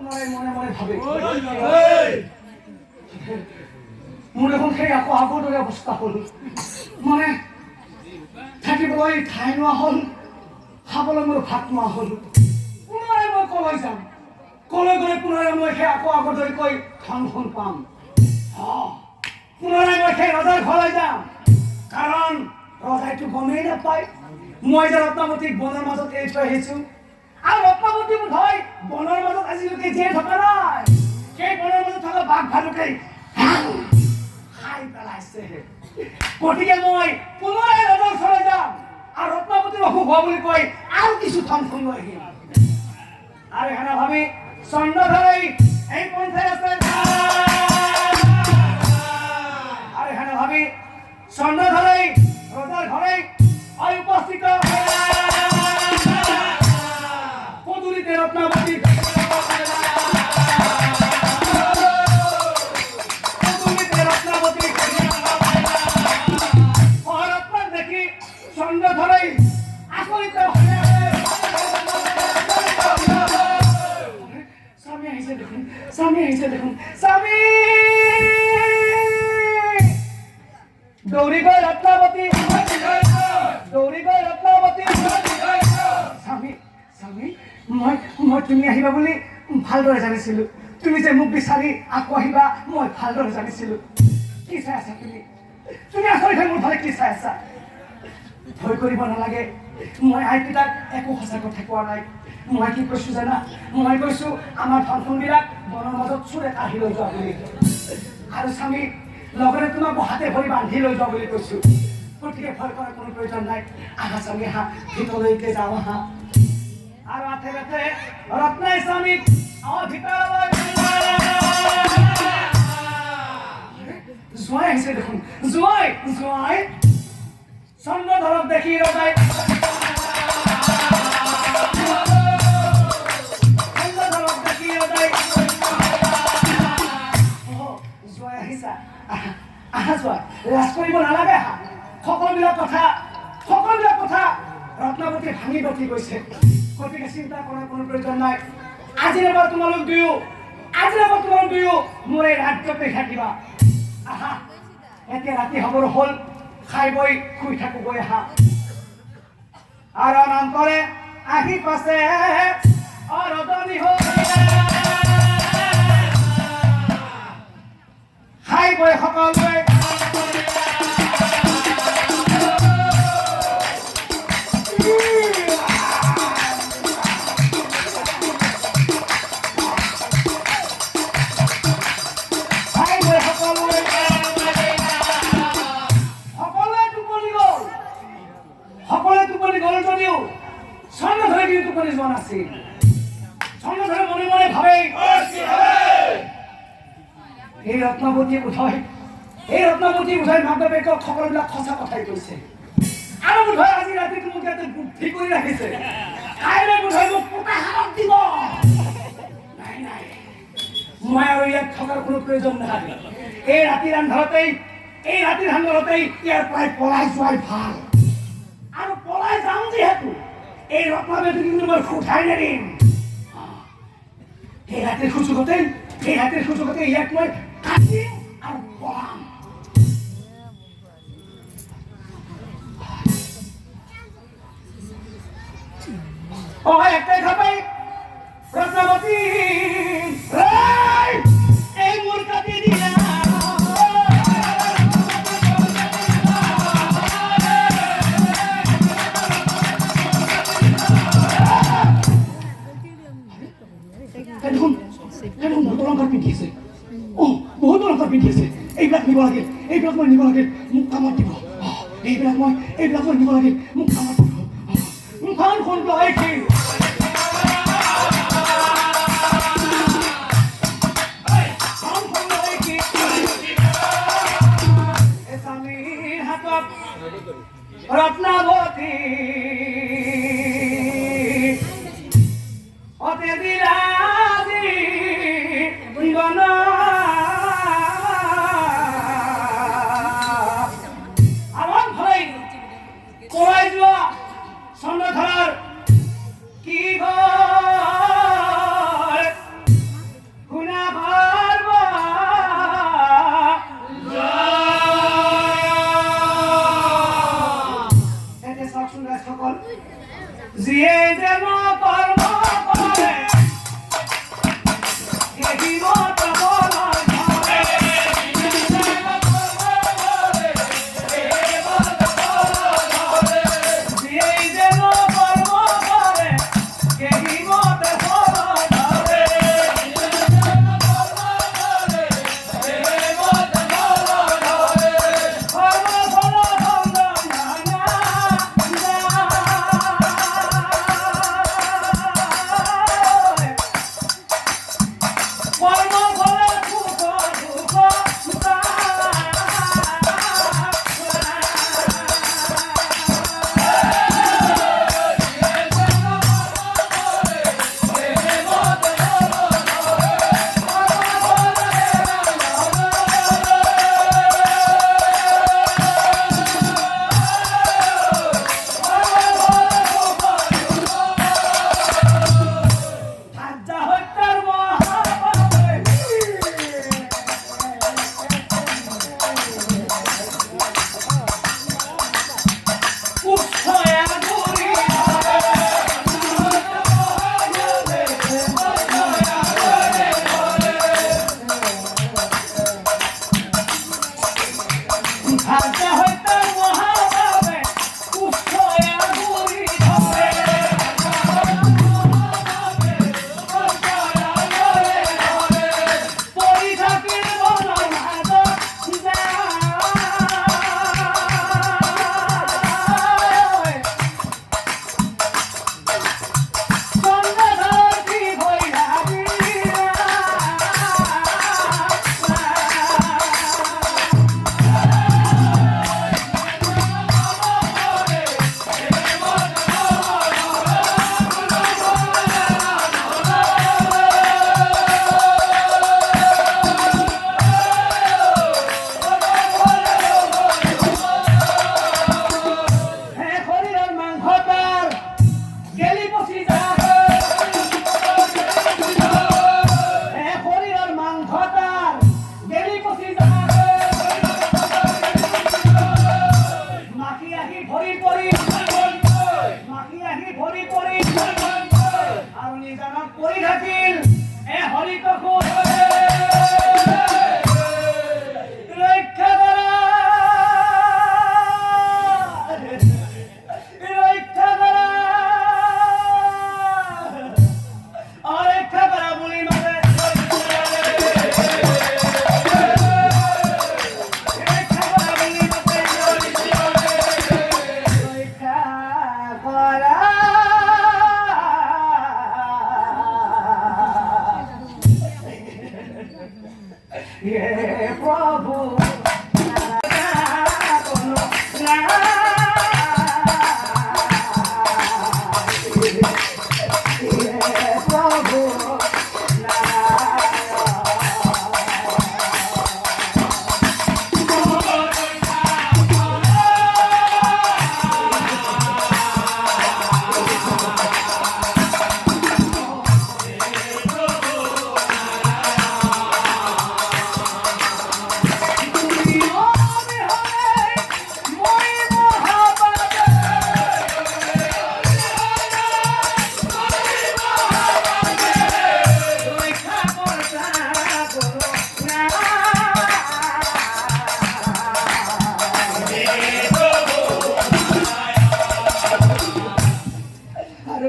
পুনৰায় মনে মনে ভাবে মোৰ এখন সেই আকৌ আগৰ দৰে অৱস্থা হ'ল মানে থাকিবলৈ ঠাই নোহোৱা হ'ল খাবলৈ মোৰ ভাত নোহোৱা হ'ল পুনৰাই মই কলৈ যাম কলৈ গ'লে পুনৰাই মই সেই আকৌ আগৰ দৰে কৈ ধন পাম পুনৰাই মই সেই ৰজাৰ ঘৰলৈ যাম কাৰণ ৰজাইটো গমেই নাপায় মই যে ৰত্নাৱতীক বনৰ মাজত এৰি থৈ আহিছোঁ আৰু ৰত্নাৱতী বোধ হয় বনৰ মাজত আজিলৈকে জীয়াই থকা নাই সেই বনৰ মাজত থকা বাঘ ভালুকেই খাই পেলাইছে গতিকে মই পুনৰাই ৰজাৰ ওচৰলৈ যাম আৰু ৰত্নাৱতীৰ অসুখ হোৱা বুলি কৈ আৰু কিছু ধন লৈ আহিম আৰু সেনে ভাবি চন্দ্ৰধাৰাই এই পন্থাই আছে আৰু সেনে ভাবি চন্দ্ৰধাৰাই ৰজাৰ ঘৰে উপস্থিত পদূলিতে ৰত্নাৱতী দেখি চন্দ্ৰধাৰাই আচৰিত স্বামী আহিছে দেখোন স্বামী দৌৰি গৈ ৰত্নাৱতী স্বামী মই তুমি আহিবা বুলি ভালদৰে জানিছিলোঁ তুমি যে মোক বিচাৰি আকৌ আহিবা মই ভালদৰে জানিছিলোঁ কি চাই আছা তুমি আচৰিত হৈ মোৰ ফালে কি চাই আছা ভয় কৰিব নালাগে মই আই পিতাক একো সঁচা কথা কোৱা নাই মই কি কৈছোঁ জানা মই কৈছোঁ আমাৰ ধন সম্পদবিলাক বনৰ মাজত চোৰে কাঢ়ি লৈ যোৱা বুলি আৰু স্বামী লগতে তোমাক হাতে ভৰি বান্ধি লৈ যোৱা বুলি কৈছোঁ গতিকে ভয় কৰাৰ কোনো প্ৰয়োজন নাই আহা স্বামী আহা ভিতৰলৈকে যাওঁ আহা আৰু আঠে বাটে ৰত্নাই স্বামীক ভিতৰলৈ জোঁৱাই আহিছে দেখোন জোঁৱাই চন্দ্ৰধৰক দেখি ৰজাই জোঁৱাই আহিছা আহা জোঁৱাই লাজ কৰিব নালাগে আহা সকলোবিলাক কথা ৰত্নাৱতী ভাঙি বাটি গৈছে গতিকে চিন্তা কৰাৰ কোনো প্ৰয়োজন নাই আজিৰ পৰা তোমালোক দুয়ো মোৰ এই ৰাজ্যতে থাকিবা আহা এতিয়া ৰাতি খবৰ হ'ল খাই বৈ শুই থাকোগৈ আহা আৰু অনন্তৰে আহি পাছে ৰজনী হ'ল খাই বৈ সকলোৱে এই ৰত্নাৱতী বোধহয় মাক বাপেকক সকলোবিলাক সঁচা কথাই কৈছে আৰু বোধহয় আজি ৰাতি মোক ইয়াতে বুদ্ধি কৰি ৰাখিছে কাইলৈ বোধহয় মোক পোকাহাৰত দিব নাই মই আৰু ইয়াত থকাৰ কোনো প্ৰয়োজন নাই এই ৰাতিৰ আন্ধাৰতেই ইয়াৰ পৰাই পলাই যোৱাই ভাল আৰু পলাই যাম যিহেতু এই ৰত্নাৱতী কিন্তু মই উঠাই নেৰিম এই ৰাতিৰ সুযোগতে ইয়াক মই কাটিম আৰু পলাম একটাই খাবাই ৰত্নাবতী এই মোৰ কাটি দিয়া বহুত অলংকাৰ পিন্ধিছে বহুত অলংকাৰ পিন্ধিছে এইবিলাক নিব লাগে মই নিব লাগে মোক কামত দিব এইবিলাক মই নিব লাগে মোক কামত দিব মুখান খন লাইকি রত্নাবতী অতে দিলাজি গণ আমার ভাই কোয়াই যোৱা চন্দ্ৰধাৰাৰ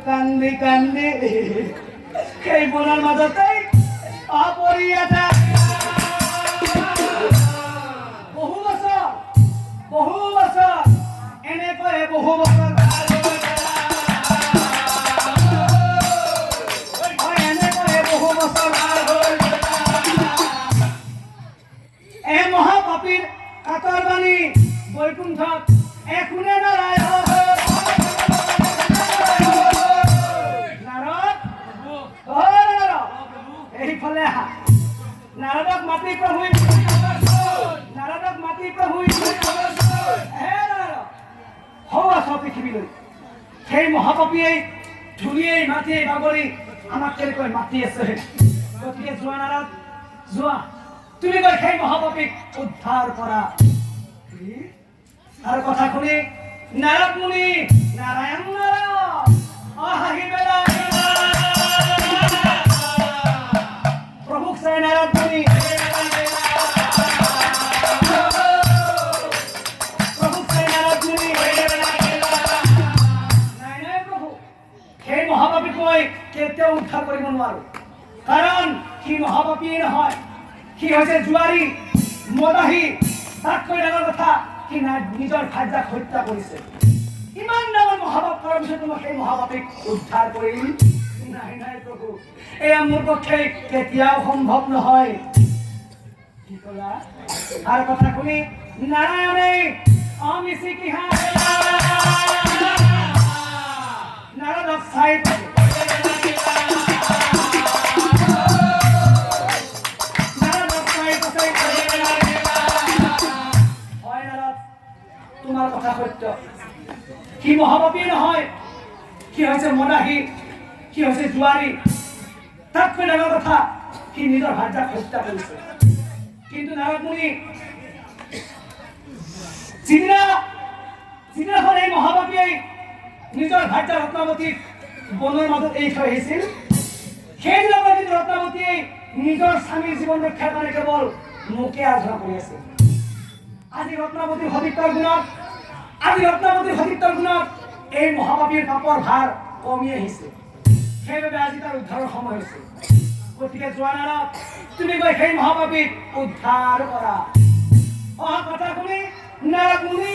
কান্দি কান্দি সেই বনৰ মাজতেই অপৰি এটা বহু বছৰ এনেকৈ বহু বছৰ মহাপাপীৰ কাতৰ বাণী বৈকুণ্ঠত এখোনে নাৰায় এইফালে আহা নাৰদক মাতি প্ৰভু পৃথিৱীলৈ সেই মহাপাপীয়ে ধুলিয়েই মাটিয়ে বাগৰি আমাক কেনেকৈ মাতি আছে গতিকে যোৱা নাৰদ যোৱা তুমি গৈ সেই মহাপাপীক উদ্ধাৰ কৰা আৰু কথা শুনি নাৰদ মুনি নাৰায়ণ নাৰায়ণ অহাহি বেলা প্ৰভুক সি মহাপাপীয়ে নহয়, সি হৈছে জুৱাৰী মদাহী। তাতকৈ ডাঙৰ কথা, সি নিজৰ ভাৰ্যাক হত্যা কৰিছে। ইমান ডাঙৰ মহাপাপ কৰাৰ পিছতো মই সেই মহাপাপীক উদ্ধাৰ কৰিম? নাই নাই প্ৰভু, এয়া মোৰ পক্ষে কেতিয়াও সম্ভৱ নহয়। কি ক'লা? তাৰ কথা শুনি নাৰায়ণে অমিচিকি নাৰদক চাই তোমাৰ কথা সত্য, সি মহাপাপী নহয়, সি হৈছে মদাহী, সি হৈছে জুৱাৰী। তাতকৈ ডাঙৰ কথা, সি নিজৰ ভাৰ্যাক হত্যা কৰিছে। কিন্তু নাৰদ মুনি যিদিনাখন এই মহাপাপীয়ে নিজৰ ভাৰ্যা ৰত্নাৱতীক বনৰ মাজত এৰি থৈ আহিছিল, সেইদিনাৰ পৰা কিন্তু ৰত্নাৱতীয়ে নিজৰ স্বামীৰ জীৱন ৰক্ষাৰ কাৰণে কেৱল মোকে আৰাধনা কৰি আছে। আজি ৰত্নাৱতীৰ সতীত্বৰ গুণত এই মহাপাপীৰ পাপৰ ভাৰ কমি আহিছে। সেইবাবে আজি তাৰ উদ্ধাৰৰ সময় হৈছে। গতিকে যোৱা নাৰদ, তুমি গৈ সেই মহাপাপীক উদ্ধাৰ কৰা। অহা কথা শুনি নাৰদ মুনি